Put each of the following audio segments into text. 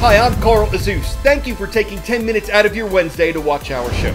Hi, I'm Carl Azuz. Thank you for taking 10 minutes out of your Wednesday to watch our show.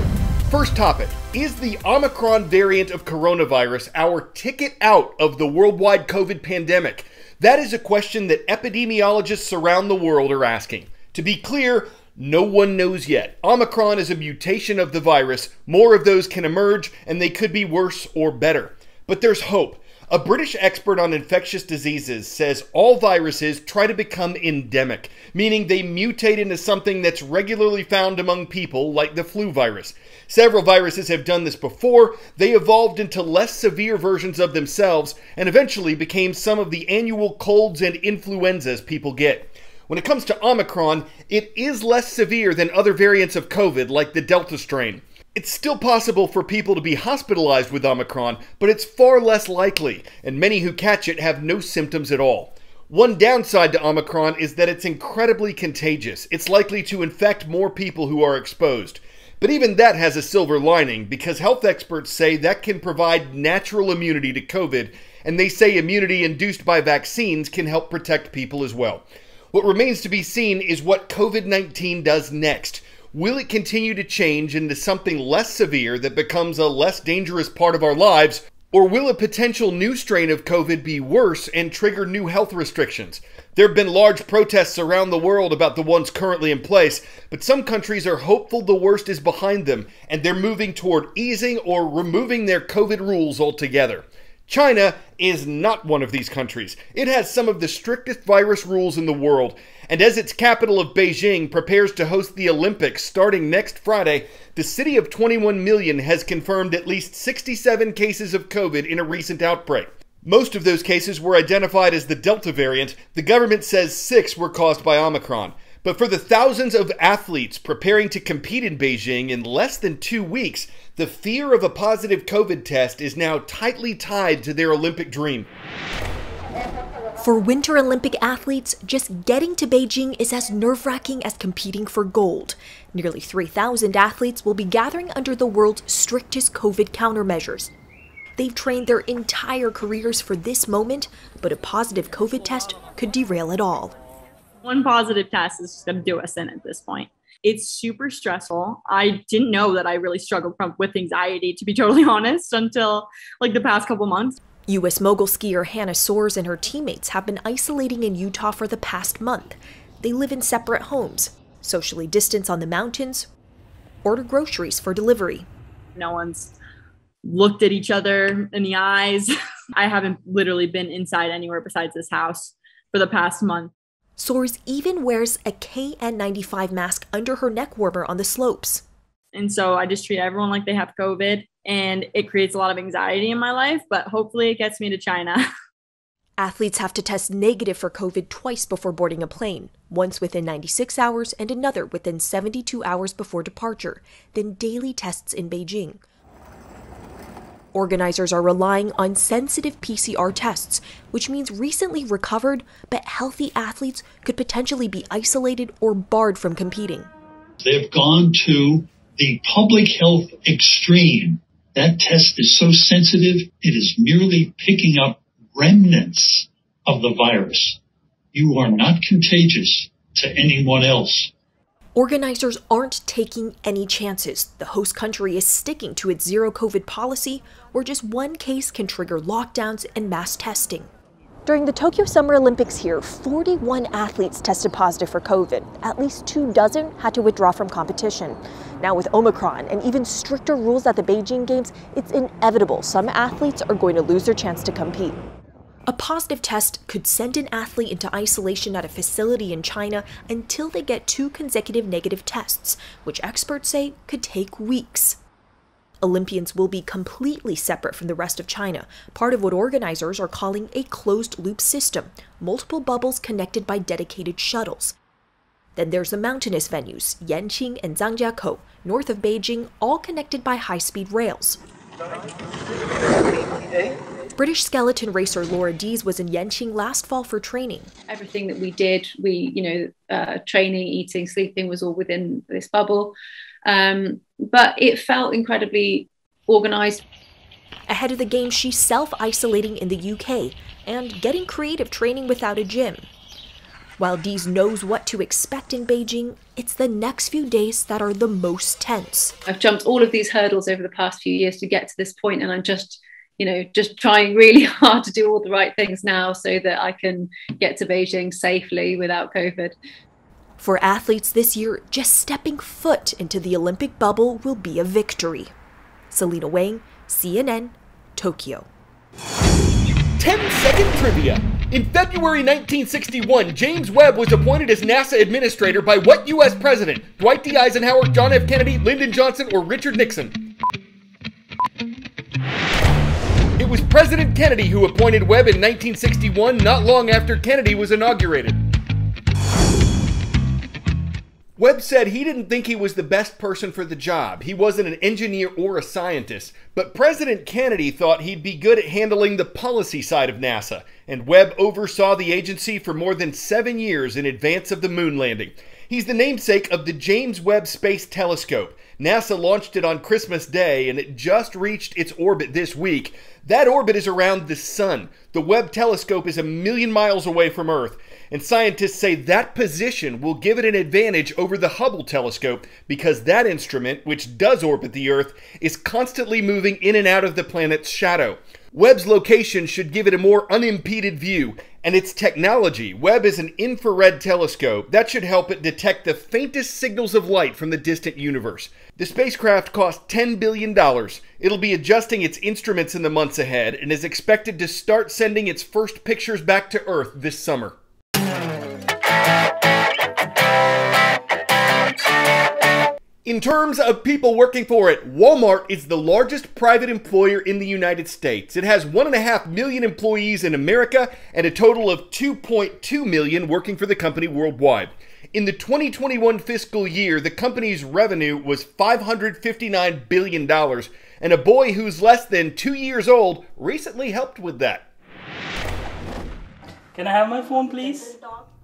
First topic, is the Omicron variant of coronavirus our ticket out of the worldwide COVID pandemic? That is a question that epidemiologists around the world are asking. To be clear, no one knows yet. Omicron is a mutation of the virus. More of those can emerge, and they could be worse or better. But there's hope. A British expert on infectious diseases says all viruses try to become endemic, meaning they mutate into something that's regularly found among people, like the flu virus. Several viruses have done this before. They evolved into less severe versions of themselves and eventually became some of the annual colds and influenzas people get. When it comes to Omicron, it is less severe than other variants of COVID, like the Delta strain. It's still possible for people to be hospitalized with Omicron, but it's far less likely, and many who catch it have no symptoms at all. One downside to Omicron is that it's incredibly contagious. It's likely to infect more people who are exposed. But even that has a silver lining, because health experts say that can provide natural immunity to COVID, and they say immunity induced by vaccines can help protect people as well. What remains to be seen is what COVID-19 does next. Will it continue to change into something less severe that becomes a less dangerous part of our lives, or will a potential new strain of COVID be worse and trigger new health restrictions? There have been large protests around the world about the ones currently in place, but some countries are hopeful the worst is behind them, and they're moving toward easing or removing their COVID rules altogether. China is not one of these countries. It has some of the strictest virus rules in the world, and as its capital of Beijing prepares to host the Olympics starting next Friday, the city of 21 million has confirmed at least 67 cases of COVID in a recent outbreak. Most of those cases were identified as the Delta variant. The government says 6 were caused by Omicron. But for the thousands of athletes preparing to compete in Beijing in less than 2 weeks, the fear of a positive COVID test is now tightly tied to their Olympic dream. For Winter Olympic athletes, just getting to Beijing is as nerve-wracking as competing for gold. Nearly 3,000 athletes will be gathering under the world's strictest COVID countermeasures. They've trained their entire careers for this moment, but a positive COVID test could derail it all. One positive test is just going to do us in at this point. It's super stressful. I didn't know that I really struggled with anxiety, to be totally honest, until the past couple months. U.S. mogul skier Hannah Soares and her teammates have been isolating in Utah for the past month. They live in separate homes, socially distance on the mountains, order groceries for delivery. No one's looked at each other in the eyes. I haven't literally been inside anywhere besides this house for the past month. Soares even wears a KN95 mask under her neck warmer on the slopes. And so I just treat everyone like they have COVID, and it creates a lot of anxiety in my life, but hopefully it gets me to China. Athletes have to test negative for COVID twice before boarding a plane, once within 96 hours and another within 72 hours before departure, then daily tests in Beijing. Organizers are relying on sensitive PCR tests, which means recently recovered but healthy athletes could potentially be isolated or barred from competing. They've gone to the public health extreme. That test is so sensitive, it is merely picking up remnants of the virus. You are not contagious to anyone else. Organizers aren't taking any chances. The host country is sticking to its zero COVID policy, where just one case can trigger lockdowns and mass testing. During the Tokyo Summer Olympics here, 41 athletes tested positive for COVID. At least 24 had to withdraw from competition. Now with Omicron and even stricter rules at the Beijing Games, it's inevitable some athletes are going to lose their chance to compete. A positive test could send an athlete into isolation at a facility in China until they get 2 consecutive negative tests, which experts say could take weeks. Olympians will be completely separate from the rest of China, part of what organizers are calling a closed-loop system, multiple bubbles connected by dedicated shuttles. Then there's the mountainous venues, Yanqing and Zhangjiakou, north of Beijing, all connected by high-speed rails. British skeleton racer Laura Dees was in Yanqing last fall for training. Everything that we did, training, eating, sleeping was all within this bubble. But it felt incredibly organized. Ahead of the games, she's self-isolating in the UK and getting creative training without a gym. While Dees knows what to expect in Beijing, it's the next few days that are the most tense. I've jumped all of these hurdles over the past few years to get to this point, and I'm just trying really hard to do all the right things now so that I can get to Beijing safely without COVID. For athletes this year, just stepping foot into the Olympic bubble will be a victory. Selena Wang, CNN, Tokyo. 10-second trivia. In February 1961, James Webb was appointed as NASA administrator by what U.S. president? Dwight D. Eisenhower, John F. Kennedy, Lyndon Johnson, or Richard Nixon? It was President Kennedy who appointed Webb in 1961, not long after Kennedy was inaugurated. Webb said he didn't think he was the best person for the job. He wasn't an engineer or a scientist. But President Kennedy thought he'd be good at handling the policy side of NASA. And Webb oversaw the agency for more than 7 years in advance of the moon landing. He's the namesake of the James Webb Space Telescope. NASA launched it on Christmas Day, and it just reached its orbit this week. That orbit is around the sun. The Webb telescope is 1 million miles away from Earth, and scientists say that position will give it an advantage over the Hubble telescope because that instrument, which does orbit the Earth, is constantly moving in and out of the planet's shadow. Webb's location should give it a more unimpeded view, and its technology, Webb is an infrared telescope, that should help it detect the faintest signals of light from the distant universe. The spacecraft cost $10 billion. It'll be adjusting its instruments in the months ahead and is expected to start sending its first pictures back to Earth this summer. In terms of people working for it, Walmart is the largest private employer in the United States. It has 1.5 million employees in America and a total of 2.2 million working for the company worldwide. In the 2021 fiscal year, the company's revenue was $559 billion, and a boy who's less than 2 years old recently helped with that. Can I have my phone, please?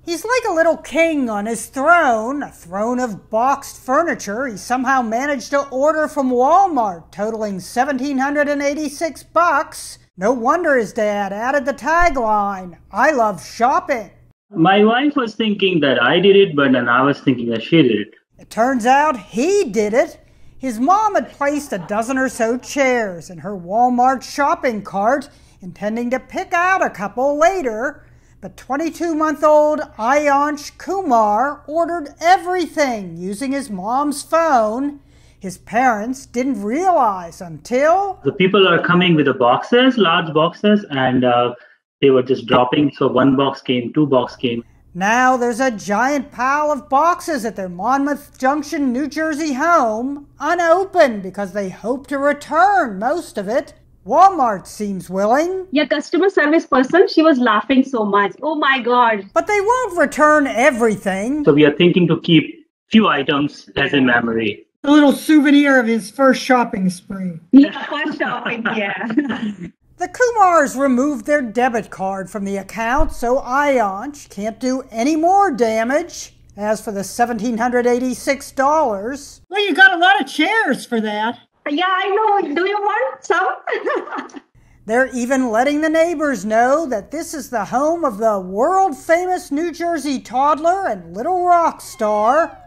He's like a little king on his throne, a throne of boxed furniture he somehow managed to order from Walmart, totaling $1,786. No wonder his dad added the tagline, "I love shopping." My wife was thinking that I did it, but then I was thinking that she did it. It turns out he did it. His mom had placed a dozen or so chairs in her Walmart shopping cart, intending to pick out a couple later. But 22-month-old Ayansh Kumar ordered everything using his mom's phone. His parents didn't realize until... The people are coming with the boxes, large boxes, and they were just dropping. So 1 box came, 2 boxes came. Now there's a giant pile of boxes at their Monmouth Junction, New Jersey home, unopened because they hope to return most of it. Walmart seems willing. Your customer service person, she was laughing so much. Oh my God. But they won't return everything. So we are thinking to keep few items as a memory. A little souvenir of his first shopping spree. Yeah, first shopping, yeah. The Kumars removed their debit card from the account, so Ayansh can't do any more damage. As for the $1,786... Well, you got a lot of chairs for that. Yeah, I know. Do you want some? They're even letting the neighbors know that this is the home of the world-famous New Jersey toddler and little rock star.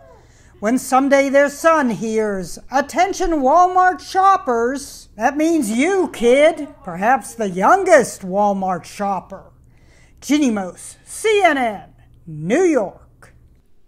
When someday their son hears, "Attention Walmart shoppers," that means you, kid, perhaps the youngest Walmart shopper. Ginny Mose, CNN, New York.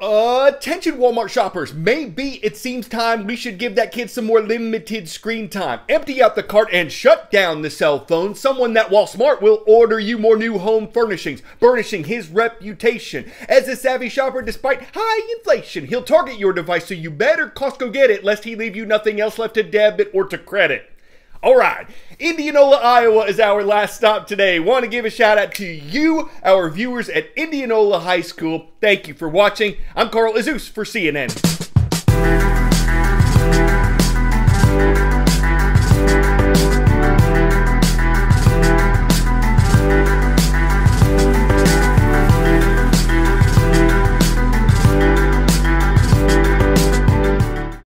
Attention Walmart shoppers, maybe it seems time we should give that kid some more limited screen time. Empty out the cart and shut down the cell phone. Someone that, while smart, will order you more new home furnishings, burnishing his reputation. As a savvy shopper, despite high inflation, he'll target your device, so you better Costco get it, lest he leave you nothing else left to debit or to credit. All right, Indianola, Iowa is our last stop today. Want to give a shout out to you, our viewers at Indianola High School. Thank you for watching. I'm Carl Azuz for CNN.